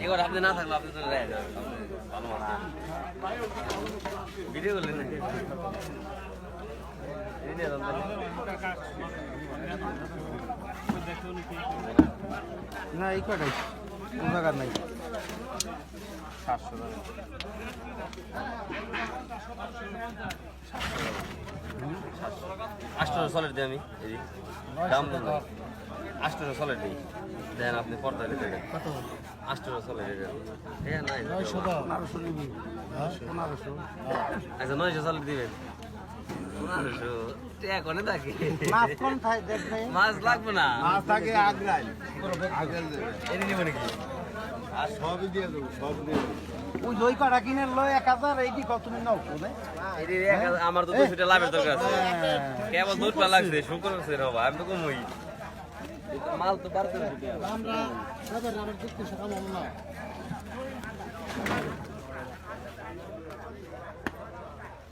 এবার আপনি না থাকলে আপনি তো ভালো মানা ভিডিও করলেন না এই কটাই কোন জায়গার নাই 800 সলের দিই আমি দাম দেন 800 সলের দিই দেন আপনি পর্দা দিতে 800 সলের দেন নাই 900 দাও 1500 নিবি 1500 আচ্ছা 900 সলের দিবেন 1500 টাকা কোনে থাকে মাছ কোন খাই দেখ নাই মাছ লাগবে না মাছ থাকে আগ্রাই আগ্রাই এনে নিব নাকি আর সবই দিয়ে দেব সব দিয়ে ওই দই কটা কিনে লয় 1000 এইটি কত তুমি নাও কোনে এর 1000 আমার তো 200 টাকা লাভের দরকার আছে কেবল 2 টাকা লাগছে শুকর আছে রে বাবা আমি তো কমই মাল তো 1200 টাকা আমরা সবার আবার দেখতে সকাম না